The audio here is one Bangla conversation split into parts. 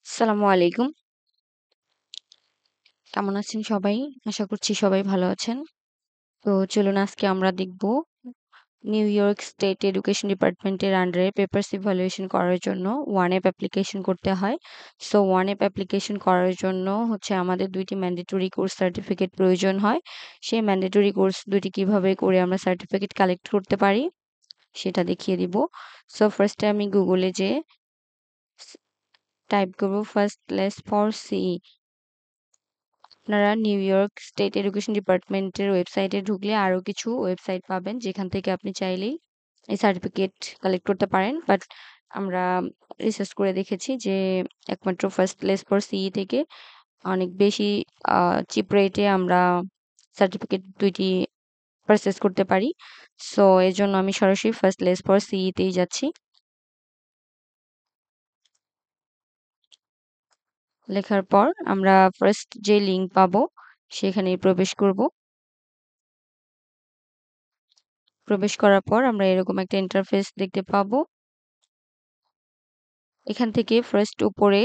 আসসালামু আলাইকুম। কেমন আছেন সবাই? আশা করছি সবাই ভালো আছেন। তো চলুন আজকে আমরা দেখব নিউ ইয়র্ক স্টেট এডুকেশন ডিপার্টমেন্টের আন্ডারে পেপারস ইভ্যালুয়েশন করার জন্য ওয়ান অ্যাপ অ্যাপ্লিকেশন করতে হয়। সো ওয়ান অ্যাপ অ্যাপ্লিকেশন করার জন্য হচ্ছে আমাদের ২ টি ম্যান্ডেটরি কোর্স সার্টিফিকেট প্রয়োজন হয়। সেই ম্যান্ডেটরি কোর্স ২ টি কিভাবে করে আমরা সার্টিফিকেট কালেক্ট করতে পারি সেটা দেখিয়ে দিব। সো ফার্স্টে আমি গুগলে যেয়ে টাইপ করব ফার্স্ট ক্লাস ফর সিই। আপনারা নিউ ইয়র্ক স্টেট এডুকেশন ডিপার্টমেন্টের ওয়েবসাইটে ঢুকলে আরো কিছু ওয়েবসাইট পাবেন যেখান থেকে আপনি চাইলেই এই সার্টিফিকেট কালেক্ট করতে পারেন। বাট আমরা রিসার্চ করে দেখেছি যে একমাত্র ফার্স্ট প্লেস ফর সিই থেকে অনেক বেশি চিপ রেটে আমরা সার্টিফিকেট ২ টি পারচেজ করতে পারি। সো এজন্য আমি সরাসরি ফার্স্ট প্লেস ফর সিই তেই যাচ্ছি। লেখার পর আমরা ফার্স্ট যে লিঙ্ক পাবো সেখানেই প্রবেশ করব। প্রবেশ করার পর আমরা এরকম একটা ইন্টারফেস দেখতে পাবো। এখান থেকে ফার্স্ট উপরে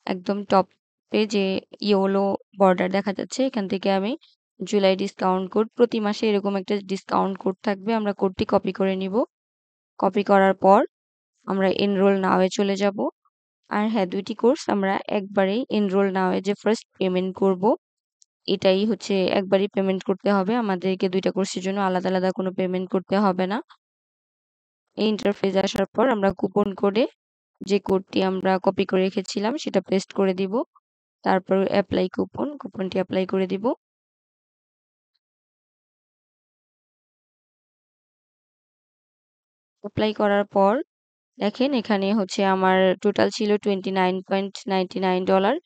একদম টপে যে ইয়েলো বর্ডার দেখা যাচ্ছে এখান থেকে আমি জুলাই ডিসকাউন্ট কোড প্রতি মাসে এরকম একটা ডিসকাউন্ট কোড থাকবে, আমরা কোডটি কপি করে নিব। কপি করার পর আমরা এনরোল নাও এ চলে যাব। আর হ্যাঁ, ২ টি কোর্স আমরা একবারেই এনরোল নাও এ যে ফার্স্ট পেমেন্ট করব এটাই হচ্ছে একবারই পেমেন্ট করতে হবে। আমাদেরকে ২ টা কোর্সের জন্য আলাদা, আলাদা কোনো পেমেন্ট করতে হবে না। এই ইন্টারফেস আসার পর আমরা কুপন কোডে যে কোডটি আমরা কপি করে রেখেছিলাম সেটা পেস্ট করে দিব। তারপর এপ্লাই কুপনটি এপ্লাই করে দিব। এপ্লাই করার পর দেখেন এখানে হচ্ছে আমার টোটাল ছিল $29.99।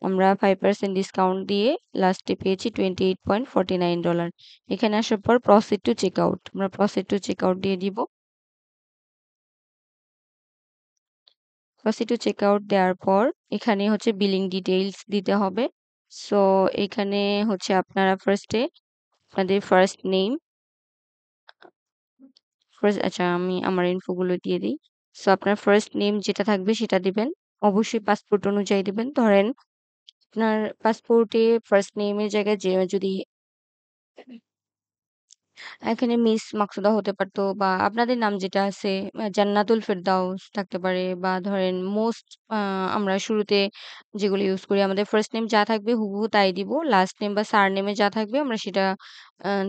আমরা 5% ডিসকাউন্ট দিয়ে লাস্টে পেয়েছি $28.49। এখানে আসার পর প্রসিড টু চেকআউট। আমরা প্রসিড টু চেকআউট দিয়ে দিব। প্রসিড টু চেকআউট দেওয়ার পর এখানে হচ্ছে বিলিং ডিটেইলস দিতে হবে। সো এখানে হচ্ছে আপনারা ফার্স্টে আপনাদের ফার্স্ট নেম, ফার্স্ট আচ্ছা আমি আমার ইনফোগুলো দিয়ে দিই। সো আপনার ফার্স্ট নেম যেটা থাকবে সেটা দিবেন। অবশ্যই পাসপোর্ট অনুযায়ী দিবেন। ধরেন আপনার পাসপোর্টে ফার্স্ট নেমের জায়গায় যে যদি এখানে মিস মাকসুদা হতে পারতো বা আপনাদের নাম যেটা আছে জান্নাতুল ফেরদাউস থাকতে পারে বা ধরেন মোস্ট আমরা শুরুতে যেগুলো ইউজ করি আমাদের ফার্স্ট নেম যা থাকবে হুবহু তাই দিব। লাস্ট নেম বা সারনেমে যা থাকবে আমরা সেটা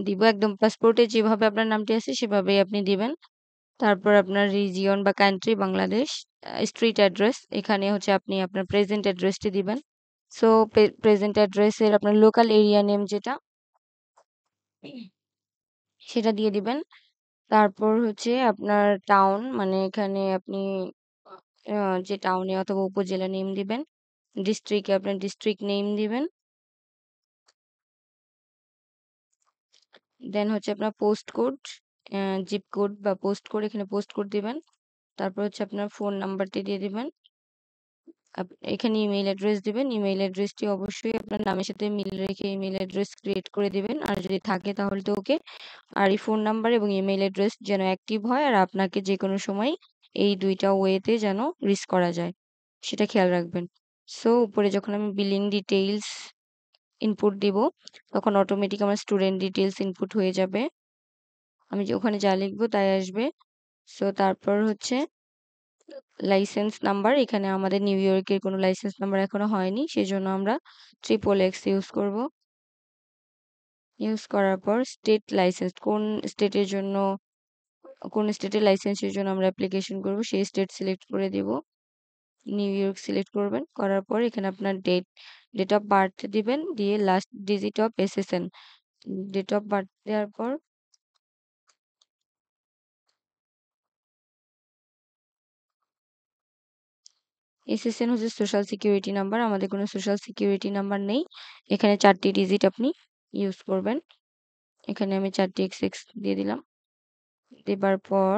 দিব। একদম পাসপোর্টে যেভাবে আপনার নামটি আছে সেভাবেই আপনি দিবেন। তারপর আপনার রিজিয়ন বা কান্ট্রি বাংলাদেশ, স্ট্রিট অ্যাড্রেস এখানে হচ্ছে আপনি আপনার প্রেজেন্ট অ্যাড্রেসটি দিবেন। সো প্রেজেন্ট অ্যাড্রেসের আপনার লোকাল এরিয়া নেম যেটা সেটা দিয়ে দিবেন। তারপর হচ্ছে আপনার টাউন মানে এখানে আপনি যে টাউনে অথবা উপজেলা নেম দিবেন। ডিস্ট্রিক্টে আপনার ডিস্ট্রিক্ট নেম দিবেন। দেন হচ্ছে আপনার পোস্ট কোড, জিপ কোড বা পোস্ট কোড এখানে পোস্ট কোড দিবেন। তারপর হচ্ছে আপনার ফোন নাম্বারটি দিয়ে দিবেন। এখানে ইমেইল অ্যাড্রেস দিবেন। ইমেইল অ্যাড্রেসটি অবশ্যই আপনার নামের সাথে মিল রেখে ইমেইল অ্যাড্রেস ক্রিয়েট করে দিবেন। আর যদি থাকে তাহলে তো ওকে। আর এই ফোন নাম্বার এবং ইমেইল অ্যাড্রেস যেন অ্যাক্টিভ হয় আর আপনাকে যেকোনো সময় এই ২ টা ওয়েতে যেন রিচ করা যায় সেটা খেয়াল রাখবেন। সো উপরে যখন আমি বিলিং ডিটেইলস ইনপুট দিব তখন অটোমেটিক আমার স্টুডেন্ট ডিটেইলস ইনপুট হয়ে যাবে। আমি যে ওখানে যা লিখবো তাই আসবে। সো তারপর হচ্ছে লাইসেন্স নাম্বার, এখানে আমাদের নিউ ইয়র্কের কোনো লাইসেন্স নাম্বার এখনো হয়নি সেজন্য আমরা ট্রিপল এক্স ইউজ করব। ইউজ করার পর স্টেট লাইসেন্স কোন স্টেটের লাইসেন্সের জন্য আমরা অ্যাপ্লিকেশন করব সেই স্টেট সিলেক্ট করে দিব। নিউ ইয়র্ক সিলেক্ট করবেন। করার পর এখানে আপনার ডেট অফ বার্থ দিবেন, দিয়ে last digit of SSN. Date of birth দেওয়ার পর এসএসএন হচ্ছে সোশ্যাল সিকিউরিটি নাম্বার। আমাদের কোনো সোশ্যাল সিকিউরিটি নাম্বার নেই। এখানে ৪ টি ডিজিট আপনি ইউজ করবেন। এখানে আমি ৪ টি এক্স দিয়ে দিলাম। দেবার পর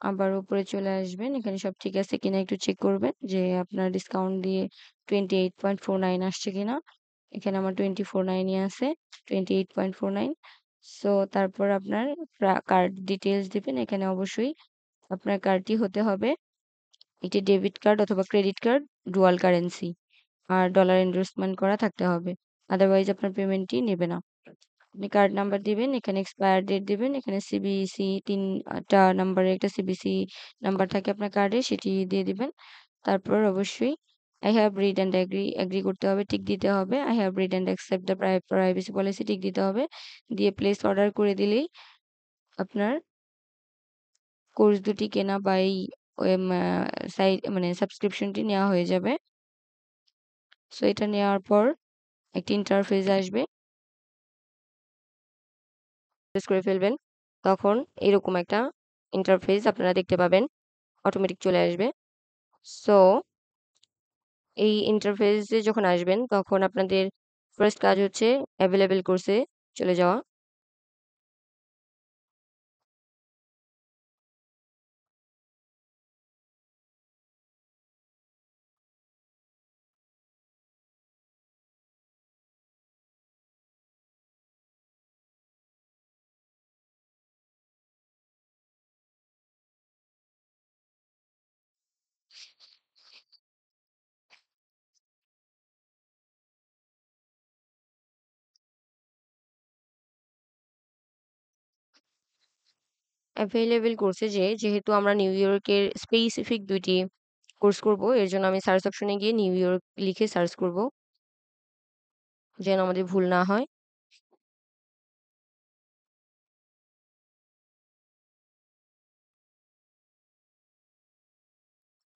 আবার উপরে চলে আসবেন। এখানে সব ঠিক আছে কিনা একটু চেক করবেন যে আপনার ডিসকাউন্ট দিয়ে 28.49 আসছে কিনা। এখানে আমার 24.9 ই আছে। 28.49। সো তারপর আপনার কার্ড ডিটেইলস দিবেন। এখানে অবশ্যই আপনার কার্ডটি হতে হবে একটি ডেবিট কার্ড অথবা ক্রেডিট কার্ড, ডুয়াল কারেন্সি আর ডলার এন্ডোর্সমেন্ট করা থাকতে হবে। আদারওয়াইজ আপনার পেমেন্টটি নেবে না। আপনি কার্ড নাম্বার দিবেন, এখানে এক্সপায়ার ডেট দিবেন, এখানে সিবিসি ৩টা নাম্বারের একটা সিবিসি নাম্বার থাকে আপনার কার্ডে, সেটি দিয়ে দিবেন। তারপর অবশ্যই I have read and agree করতে হবে, টিক দিতে হবে। I have read and accept the privacy policy, tick দিতে হবে। দিয়ে প্লেস অর্ডার করে দিলেই আপনার কোর্স দুটি কেনা বা এই সাইট মানে সাবস্ক্রিপশনটি নেওয়া হয়ে যাবে। সো এটা নেওয়ার পর একটি ইন্টারফেস আসবে, প্রেস করে ফেলবেন। তখন এরকম একটা ইন্টারফেস আপনারা দেখতে পাবেন, অটোমেটিক চলে আসবে। সো এই ইন্টারফেসে যখন আসবেন তখন আপনাদের ফার্স্ট কাজ হচ্ছে অ্যাভেলেবেল কোর্সে চলে যাওয়া। অ্যাভেলেবেল কোর্সে যেহেতু আমরা নিউ ইয়র্কের স্পেসিফিক ২ টি কোর্স করব, এর জন্য আমি সার্চ অপশনে গিয়ে নিউ ইয়র্ক লিখে সার্চ করব, যেন আমাদের ভুল না হয়।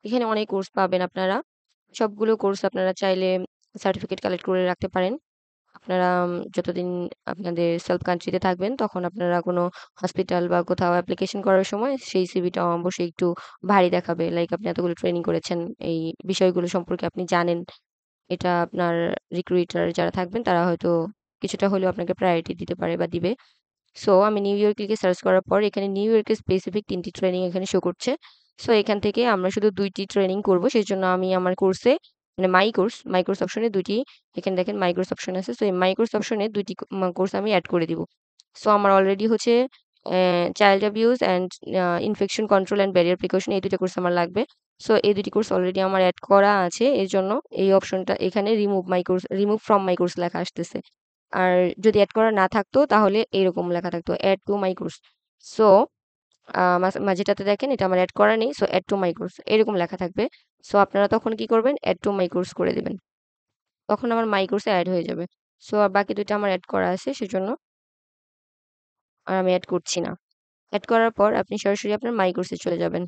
এখানে অনেক কোর্স পাবেন আপনারা। সবগুলো কোর্স আপনারা চাইলে সার্টিফিকেট কালেক্ট করে রাখতে পারেন। আপনারা যতদিন আপনাদের সেলফ কান্ট্রিতে থাকবেন তখন আপনারা কোনো হসপিটাল বা কোথাও অ্যাপ্লিকেশন করার সময় সেই সিভিটা অবশ্যই একটু ভারী দেখাবে। লাইক আপনি এতগুলো ট্রেনিং করেছেন, এই বিষয়গুলো সম্পর্কে আপনি জানেন। এটা আপনার রিক্রুইটার যারা থাকবেন তারা হয়তো কিছুটা হলেও আপনাকে প্রায়োরিটি দিতে পারে বা দিবে। সো আমি নিউ ইয়র্ক লিখে সার্চ করার পর এখানে নিউ ইয়র্কের স্পেসিফিক ৩ টি ট্রেনিং এখানে শো করছে। সো এখান থেকে আমরা শুধু ২ টি ট্রেনিং করব। সেজন্য আমি আমার কোর্সে মানে মাই কোর্স অপশনে ২ টি, এখানে দেখেন মাই কোর্স অপশন আছে। সো এই মাই কোর্স অপশনে ২ টি কোর্স আমি এড করে দিব। সো আমার অলরেডি হচ্ছে child abuse and infection control and barrier precaution, এই ২ টা কোর্স আমার লাগবে। সো এই ২ টি কোর্স অলরেডি আমার এড করা আছে। এর জন্য এই অপশনটা এখানে রিমুভ ফ্রম মাই কোর্স লেখা আসতেছে। আর যদি এড করা না থাকতো তাহলে এরকম লেখা থাকতো add to my course. So মাঝেটাতে দেখেন এটা আমার এড করা নেই, so add to my course এরকম লেখা থাকবে। সো আপনারা তখন কি করবেন, এড টু মাই কোর্স করে দিবেন। তখন আমার মাই কোর্সে অ্যাড হয়ে যাবে। সো আর বাকি দুইটা আমার অ্যাড করা আছে, সেজন্য আর আমি অ্যাড করছি না। অ্যাড করার পর আপনি সরাসরি আপনার মাই কোর্সে চলে যাবেন।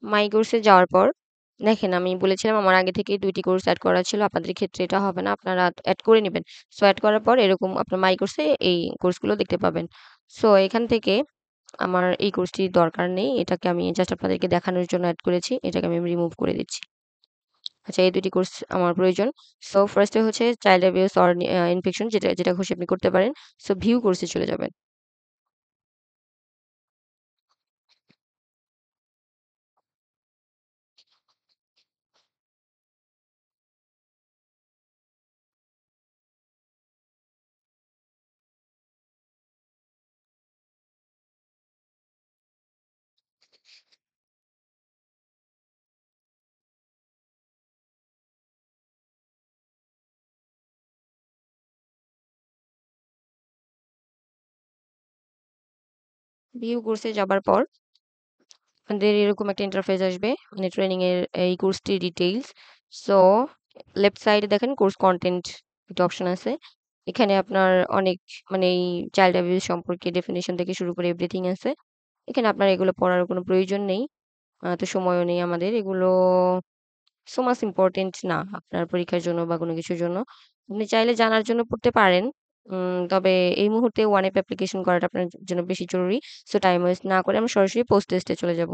মাই কোর্সে যাওয়ার পর দেখেন আমি বলেছিলাম আমার আগে থেকেই ২ টি কোর্স এড করা ছিল। আপনাদের ক্ষেত্রে এটা হবে না। আপনারা এড করে নিবেন। সো এড করার পর এরকম আপনার মাই কোর্সে এই কোর্সগুলো দেখতে পাবেন। সো এখান থেকে আমার এই কোর্সটির দরকার নেই। এটাকে আমি জাস্ট আপনাদেরকে দেখানোর জন্য এড করেছি। এটাকে আমি রিমুভ করে দিচ্ছি। আচ্ছা, এই ২ টি কোর্স আমার প্রয়োজন। সো ফার্স্ট এ হচ্ছে চাইল্ড অ্যাবিউস অর ইনফেকশন, যেটা খুশি আপনি করতে পারেন। সো ভিউ কোর্সে চলে যাবেন। ভিউ কোর্সে যাবার পর আপনাদের এরকম একটা ইন্টারফেস আসবে, মানে ট্রেনিং এর এই কোর্সটির ডিটেইলস। সো লেফট সাইডে দেখেন কোর্স কন্টেন্ট একটা অপশন আছে। এখানে আপনার অনেক মানে এই চাইল্ড অ্যাবিউস সম্পর্কে ডেফিনিশন থেকে শুরু করে এভরিথিং আছে। এখানে আপনার এগুলো পড়ার কোনো প্রয়োজন নেই। তো সময়ও নেই আমাদের। এগুলো সো মাচ ইম্পোর্টেন্ট না আপনার পরীক্ষার জন্য বা কোনো কিছুর জন্য। আপনি চাইলে জানার জন্য পড়তে পারেন। তবে এই মুহূর্তে ওয়ান অ্যাপ অ্যাপ্লিকেশন করাটা আপনার জন্য বেশি জরুরি। সো টাইম ওয়েস্ট না করে আমরা সরাসরি পোস্ট টেস্টে চলে যাব।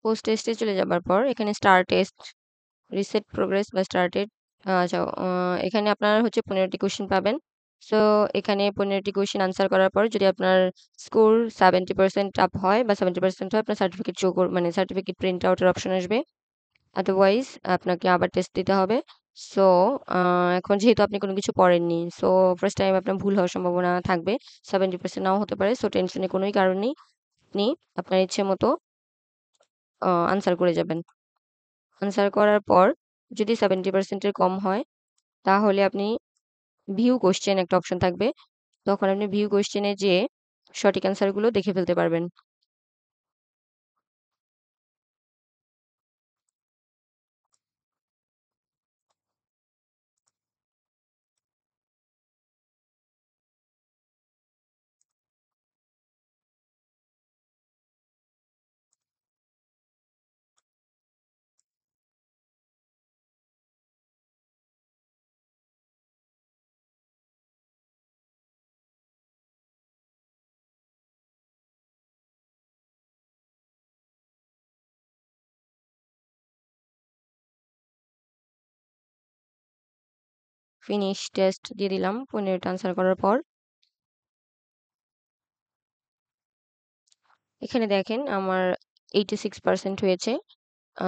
পোস্ট টেস্টে চলে যাবার পর এখানে স্টার টেস্ট, রিসেট প্রোগ্রেস বা স্টার্টেড, আচ্ছা, এখানে আপনার হচ্ছে 15টি কোয়েশ্চেন পাবেন। সো এখানে 15টি কোয়েশ্চেন আনসার করার পর যদি আপনার স্কোর 70% আপ হয় বা 70% হয়, আপনার সার্টিফিকেট শো মানে সার্টিফিকেট প্রিন্ট আউটের অপশন আসবে। আদারওয়াইজ আপনাকে আবার টেস্ট দিতে হবে। সো এখন যেহেতু আপনি কোনো কিছু পড়েননি, সো ফার্স্ট টাইম আপনার ভুল হওয়ার সম্ভাবনা থাকবে, 70% নাও হতে পারে। সো টেনশনের কোনোই কারণ নেই। আপনি আপনার ইচ্ছে মতো আনসার করে যাবেন। আনসার করার পর যদি 70% কম হয়, তাহলে আপনি ভিউ কোশ্চেন একটা অপশন থাকবে। তখন আপনি ভিউ কোশ্চেনে যেয়ে সঠিক অ্যান্সারগুলো দেখে ফেলতে পারবেন। ফিনিশ টেস্ট দিয়ে দিলাম 15টা আনসার করার পর। এখানে দেখেন আমার 86% হয়েছে।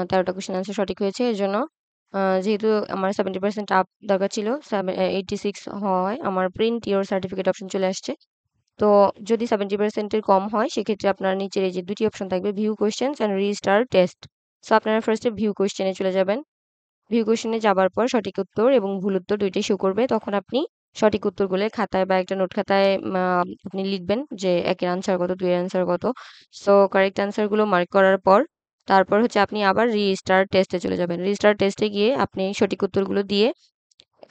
13টা কোশ্চেন আনসার সঠিক হয়েছে। এজন্য যেহেতু আমার 70% আপ দরকার ছিল, 86 হওয়ায় আমার প্রিন্ট ইওর সার্টিফিকেট অপশন চলে আসছে। তো যদি 70% এর কম হয়, সেক্ষেত্রে আপনার নিচের এই যে দুটি অপশন থাকবে, view questions and restart test. So আপনারা ফার্স্টে ভিউ কোশ্চেনে চলে যাবেন। ভিউ কোশ্চেনে যাবার পর সঠিক উত্তর এবং ভুল উত্তর দুইটাই শো করবে। তখন আপনি সঠিক উত্তরগুলো খাতায় বা একটা নোট খাতায় আপনি লিখবেন যে একের আনসার কত, দুইয়ের আনসার কত। সো কারেক্ট আনসার গুলো মার্ক করার পর তারপর হচ্ছে আপনি আবার রিস্টার টেস্টে চলে যাবেন। রিস্টার টেস্টে গিয়ে আপনি সঠিক উত্তরগুলো দিয়ে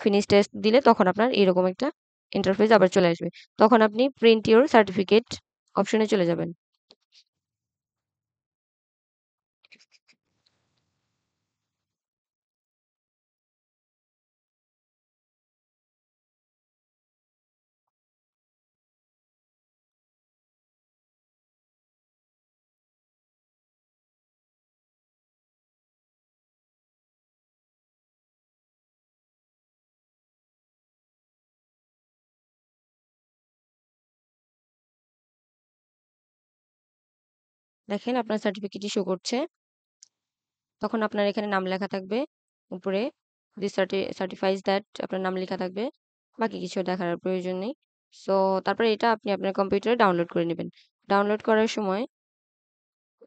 ফিনিশ টেস্ট দিলে তখন আপনার এরকম একটা ইন্টারফেস আবার চলে আসবে। তখন আপনি প্রিন্ট ইওর সার্টিফিকেট অপশনে চলে যাবেন। দেখেন আপনার সার্টিফিকেটই শো করছে। তখন আপনার এখানে নাম লেখা থাকবে উপরে, দিস সার্টিফাইজ দ্যাট, আপনার নাম লেখা থাকবে। বাকি কিছু দেখার আর প্রয়োজন নেই। সো তারপরে এটা আপনি আপনার কম্পিউটারে ডাউনলোড করে নেবেন। ডাউনলোড করার সময়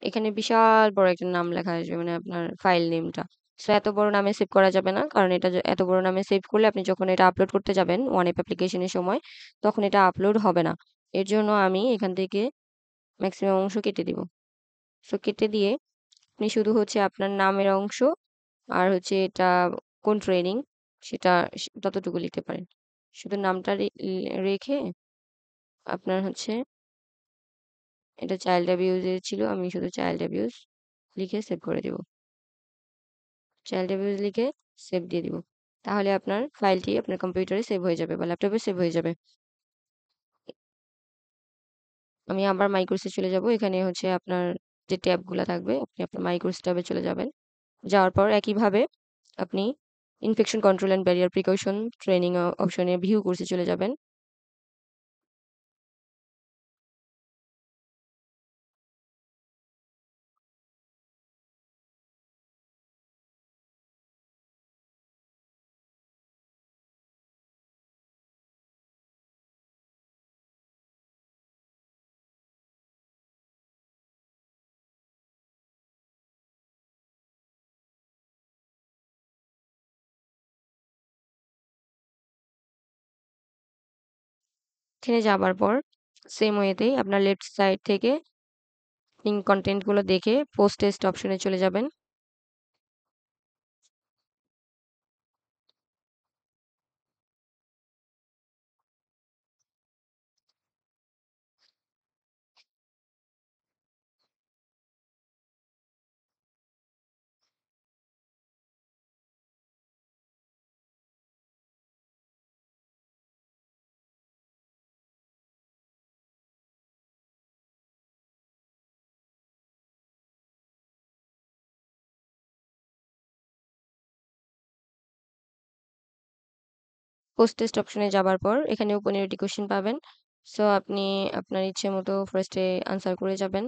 এখানে বিশাল বড় একটা নাম লেখা আসবে, মানে আপনার ফাইল নেমটা। সো এত বড় নামে সেভ করা যাবে না, কারণ এটা এত বড় নামে সেভ করলে আপনি যখন এটা আপলোড করতে যাবেন ওয়ান অ্যাপ অ্যাপ্লিকেশনের সময়, তখন এটা আপলোড হবে না। এর জন্য আমি এখান থেকে ম্যাক্সিমাম অংশ কেটে দিব। সো কেটে দিয়ে আপনি শুধু হচ্ছে আপনার নামের অংশ আর হচ্ছে এটা কোন ট্রেনিং, সেটা ততটুকু লিখতে পারেন। শুধু নামটা রেখে আপনার হচ্ছে এটা চাইল্ড অ্যাবিউজ এর ছিল, আমি শুধু চাইল্ড অ্যাবিউজ লিখে সেভ করে দিব। চাইল্ড অ্যাবিউজ লিখে সেভ দিয়ে দিব। তাহলে আপনার ফাইলটি আপনার কম্পিউটারে সেভ হয়ে যাবে বা ল্যাপটপে সেভ হয়ে যাবে। আমি আবার মাই কোর্সে চলে যাব। এখানে হচ্ছে আপনার যে ট্যাবগুলা থাকবে, আপনি আপনার মাই কোর্স ট্যাবে চলে যাবেন। যাওয়ার পর একইভাবে আপনি infection control and barrier precaution training অপশনে ভিউ কোর্সে চলে যাবেন। এখানে যাবার পর সেম ওয়েতেই আপনার লেফট সাইড থেকে লিঙ্ক কনটেন্ট গুলো দেখে পোস্ট টেস্ট অপশনে চলে যাবেন। পোস্ট টেস্ট অপশনে যাবার পর এখানেও 15টি কোশ্চেন পাবেন। সো আপনি আপনার ইচ্ছে মতো ফার্স্টে আনসার করে যাবেন।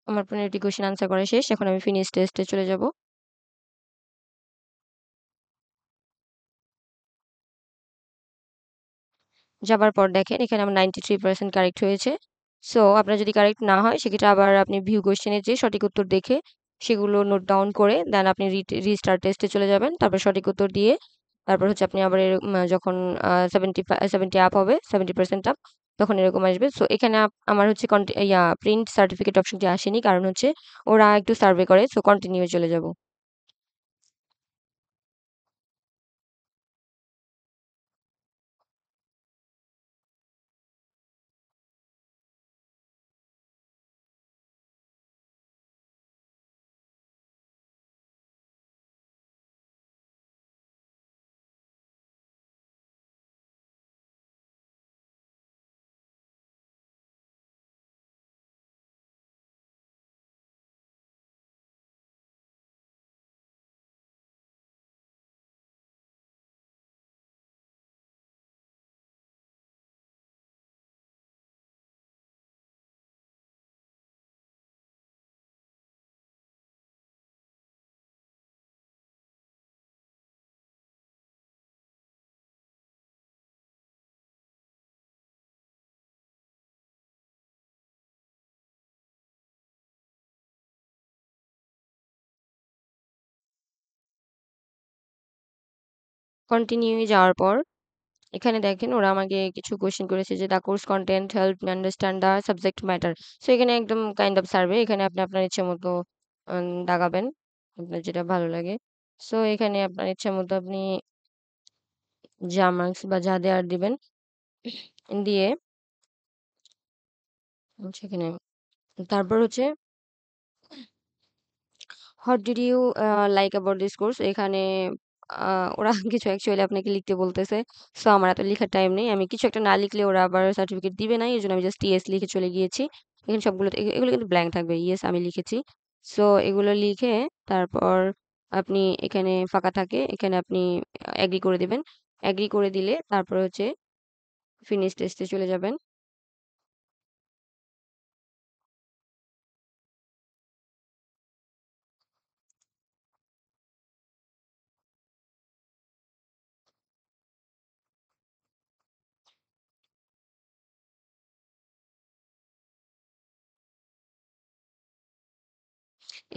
আমার 15টি কোশ্চেন আনসার করা শেষ। এখন আমি ফিনিশ টেস্টে চলে যাব। যাবার পর দেখেন এখানে আমার 93% কারেক্ট হয়েছে। সো আপনার যদি কারেক্ট না হয় সেক্ষেত্রে আবার আপনি ভিউ কোশ্চেনের যে সঠিক উত্তর দেখে সেগুলো নোট ডাউন করে দেন আপনি রিস্টার্ট টেস্টে চলে যাবেন। তারপর সঠিক উত্তর দিয়ে তারপর হচ্ছে আপনি আবার যখন 70 আপ হবে, 70% আপ, তখন এরকম আসবে। সো এখানে আমার হচ্ছে প্রিন্ট সার্টিফিকেট অপশনটি আসেনি, কারণ হচ্ছে ওরা একটু সার্ভে করে। সো কন্টিনিউ চলে যাব। কন্টিনিউ যাওয়ার পর এখানে দেখেন ওরা আমাকে কিছু কোশ্চেন করেছে যে the course content help me understand the subject matter. So এখানে একদম কাইন্ড অফ সার্ভে, এখানে আপনি আপনার ইচ্ছে মতো দাগাবেন, আপনার যেটা ভালো লাগে। সো এখানে আপনার ইচ্ছে মতো আপনি যা মার্কস বা যা দেওয়ার দিবেন, দিয়ে হচ্ছে এখানে তারপর হচ্ছে what did you like about this course, এখানে ওরা কিছু অ্যাকচুয়ালি আপনাকে লিখতে বলতেছে। সো আমার এত লেখার টাইম নেই, আমি কিছু একটা না লিখলে ওরা আবার সার্টিফিকেট দিবে না, এই জন্য আমি জাস্ট ইয়েস লিখে চলে গিয়েছি। এখানে সবগুলো এগুলো কিন্তু ব্ল্যাঙ্ক থাকবে, ইয়েস আমি লিখেছি। সো এগুলো লিখে তারপর আপনি এখানে ফাঁকা থাকে, এখানে আপনি অ্যাগ্রি করে দিবেন। অ্যাগ্রি করে দিলে তারপর হচ্ছে ফিনিশ টেস্টে চলে যাবেন।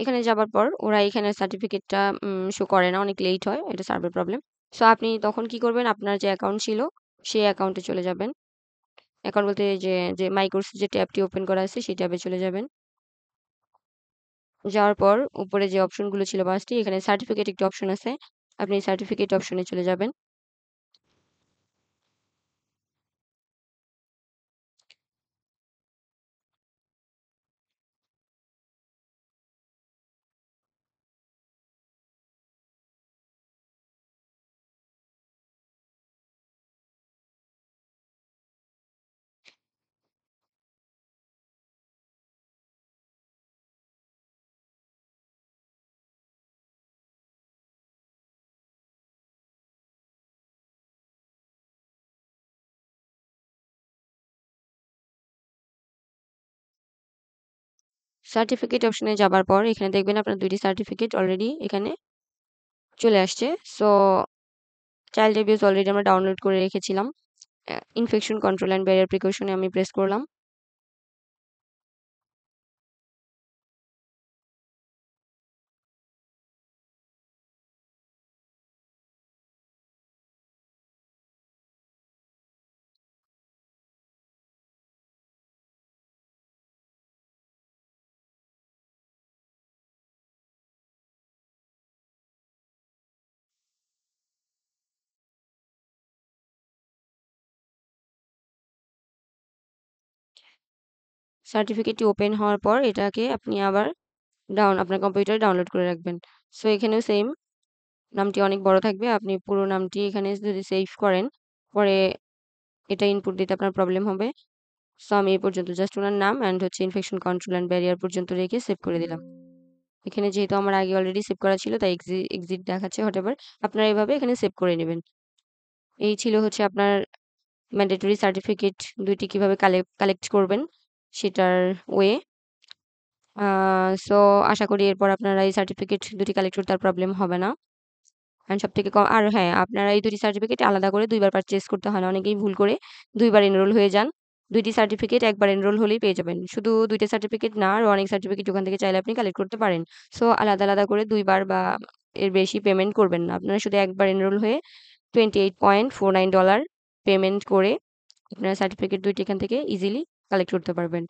এখানে যাবার পর ওরা এখানে সার্টিফিকেটটা শো করে না, অনেক লেট হয়, এটা সার্ভার প্রবলেম। সো আপনি তখন কি করবেন, আপনার যে অ্যাকাউন্ট ছিল সেই অ্যাকাউন্টে চলে যাবেন। অ্যাকাউন্ট বলতে যে যে মাই কোর্স যে ট্যাবটি ওপেন করা আছে সেই ট্যাবে চলে যাবেন। যাওয়ার পর উপরে যে অপশনগুলো ছিল 5টি, এখানে সার্টিফিকেট একটি অপশন আছে, আপনি সার্টিফিকেট অপশনে চলে যাবেন। সার্টিফিকেট অপশনে যাবার পর এখানে দেখবেন আপনার 2টি সার্টিফিকেট অলরেডি এখানে চলে আসছে। সো চাইল্ড অ্যাবিউজ অলরেডি আমরা ডাউনলোড করে রেখেছিলাম। ইনফেকশন কন্ট্রোল অ্যান্ড ব্যারিয়ার প্রিকশনে আমি প্রেস করলাম। সার্টিফিকেটটি ওপেন হওয়ার পর এটাকে আপনি আবার আপনার কম্পিউটারে ডাউনলোড করে রাখবেন। সো এখানেও সেম নামটি অনেক বড় থাকবে। আপনি পুরো নামটি এখানে যদি সেভ করেন, পরে এটা ইনপুট দিতে আপনার প্রবলেম হবে। সো আমি এই পর্যন্ত জাস্ট ওনার নাম অ্যান্ড হচ্ছে ইনফেকশন কন্ট্রোল অ্যান্ড ব্যারিয়ার পর্যন্ত রেখে সেভ করে দিলাম। এখানে যেহেতু আমার আগে অলরেডি সেভ করা ছিল তাই এক্সিট দেখাচ্ছে হোয়াটএভার। আপনারা এভাবে এখানে সেভ করে নেবেন। এই ছিল হচ্ছে আপনার ম্যান্ডেটরি সার্টিফিকেট 2টি কিভাবে কালেক্ট করবেন সেটার ওয়ে। সো আশা করি এরপর আপনারা এই সার্টিফিকেট 2টি কালেক্ট করতে আর প্রবলেম হবে না। অ্যান্ড সবথেকে আর হ্যাঁ, আপনারা এই 2টি সার্টিফিকেট আলাদা করে 2বার পারচেজ করতে হয় না। অনেকেই ভুল করে 2বার এনরোল হয়ে যান। 2টি সার্টিফিকেট একবার এনরোল হলেই পেয়ে যাবেন। শুধু 2টা সার্টিফিকেট না, আরও অনেক সার্টিফিকেট ওখান থেকে চাইলে আপনি কালেক্ট করতে পারেন। সো আলাদা আলাদা করে 2বার বা এর বেশি পেমেন্ট করবেন না। আপনারা শুধু একবার এনরোল হয়ে $28.49 পেমেন্ট করে আপনারা সার্টিফিকেট 2টি এখান থেকে ইজিলি কালেক্ট করতে পারবেন।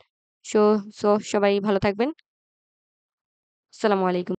সো সো সবাই ভালো থাকবেন। আসসালামু আলাইকুম।